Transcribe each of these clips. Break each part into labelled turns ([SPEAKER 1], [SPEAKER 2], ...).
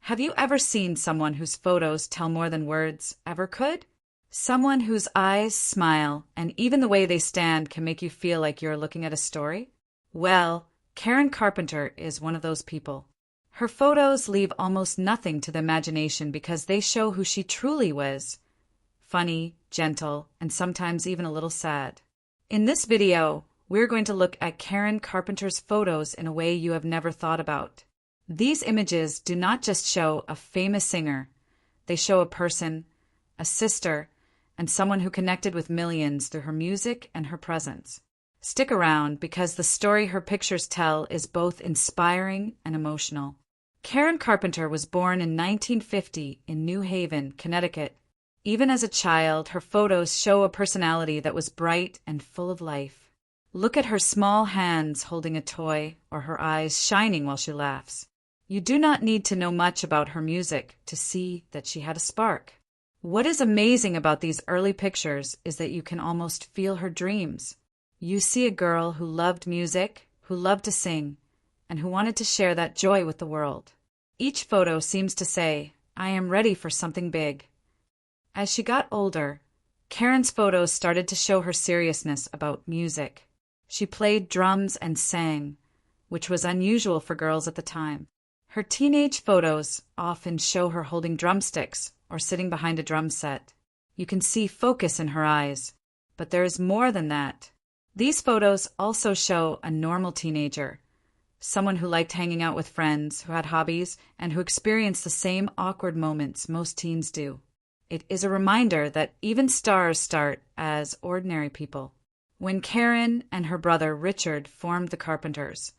[SPEAKER 1] Have you ever seen someone whose photos tell more than words ever could? Someone whose eyes smile and even the way they stand can make you feel like you're looking at a story? Well, Karen Carpenter is one of those people. Her photos leave almost nothing to the imagination because they show who she truly was. Funny, gentle, and sometimes even a little sad. In this video, we're going to look at Karen Carpenter's photos in a way you have never thought about. These images do not just show a famous singer. They show a person, a sister, and someone who connected with millions through her music and her presence. Stick around because the story her pictures tell is both inspiring and emotional. Karen Carpenter was born in 1950 in New Haven, Connecticut. Even as a child, her photos show a personality that was bright and full of life. Look at her small hands holding a toy or her eyes shining while she laughs. You do not need to know much about her music to see that she had a spark. What is amazing about these early pictures is that you can almost feel her dreams. You see a girl who loved music, who loved to sing, and who wanted to share that joy with the world. Each photo seems to say, "I am ready for something big." As she got older, Karen's photos started to show her seriousness about music. She played drums and sang, which was unusual for girls at the time. Her teenage photos often show her holding drumsticks or sitting behind a drum set. You can see focus in her eyes, but there is more than that. These photos also show a normal teenager, someone who liked hanging out with friends, who had hobbies, and who experienced the same awkward moments most teens do. It is a reminder that even stars start as ordinary people. When Karen and her brother Richard formed the Carpenters,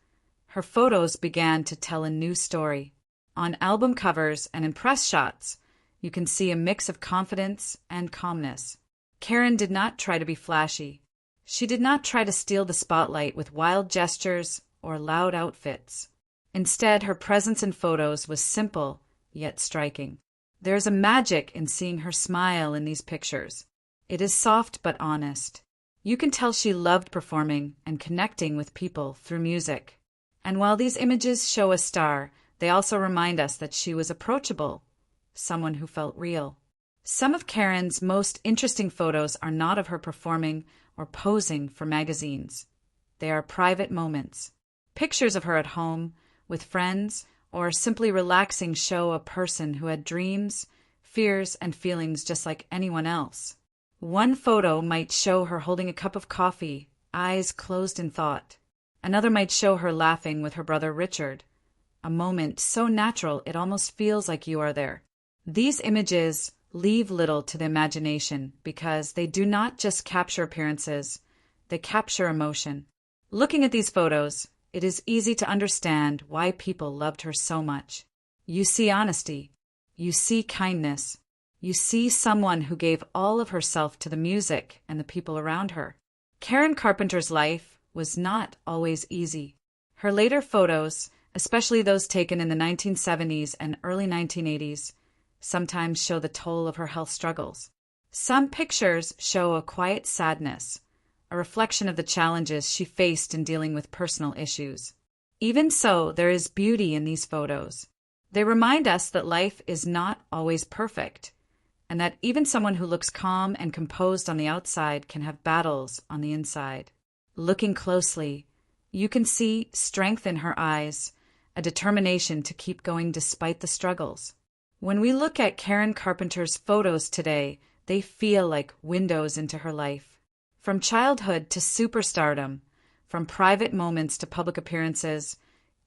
[SPEAKER 1] her photos began to tell a new story. On album covers and in press shots, you can see a mix of confidence and calmness. Karen did not try to be flashy. She did not try to steal the spotlight with wild gestures or loud outfits. Instead, her presence in photos was simple yet striking. There is a magic in seeing her smile in these pictures. It is soft but honest. You can tell she loved performing and connecting with people through music. And while these images show a star, they also remind us that she was approachable, someone who felt real. Some of Karen's most interesting photos are not of her performing or posing for magazines. They are private moments. Pictures of her at home, with friends, or simply relaxing show a person who had dreams, fears, and feelings just like anyone else. One photo might show her holding a cup of coffee, eyes closed in thought. Another might show her laughing with her brother Richard, a moment so natural it almost feels like you are there. These images leave little to the imagination because they do not just capture appearances, they capture emotion. Looking at these photos, it is easy to understand why people loved her so much. You see honesty, you see kindness, you see someone who gave all of herself to the music and the people around her. Karen Carpenter's life was not always easy. Her later photos, especially those taken in the 1970s and early 1980s, sometimes show the toll of her health struggles. Some pictures show a quiet sadness, a reflection of the challenges she faced in dealing with personal issues. Even so, there is beauty in these photos. They remind us that life is not always perfect, and that even someone who looks calm and composed on the outside can have battles on the inside. Looking closely, you can see strength in her eyes, a determination to keep going despite the struggles. When we look at Karen Carpenter's photos today, they feel like windows into her life. From childhood to superstardom, from private moments to public appearances,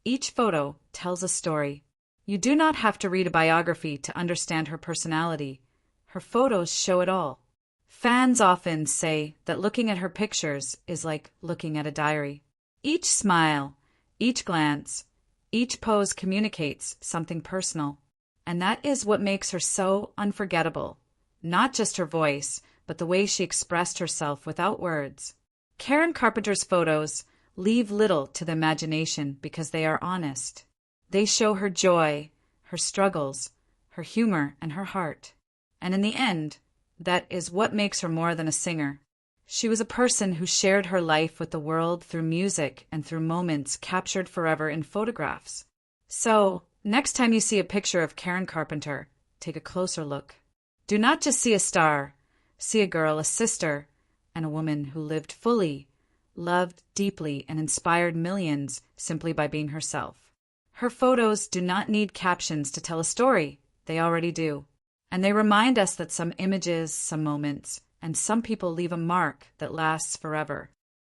[SPEAKER 1] each photo tells a story. You do not have to read a biography to understand her personality. Her photos show it all. Fans often say that looking at her pictures is like looking at a diary. Each smile, each glance, each pose communicates something personal. And that is what makes her so unforgettable. Not just her voice, but the way she expressed herself without words. Karen Carpenter's photos leave little to the imagination because they are honest. They show her joy, her struggles, her humor, and her heart. And in the end, that is what makes her more than a singer. She was a person who shared her life with the world through music and through moments captured forever in photographs. So, Next time you see a picture of Karen Carpenter, take a closer look. Do not just see a star. See a girl, a sister, and a woman who lived fully, loved deeply, and inspired millions simply by being herself. Her photos do not need captions to tell a story. They already do. And they remind us that some images, some moments, and some people leave a mark that lasts forever.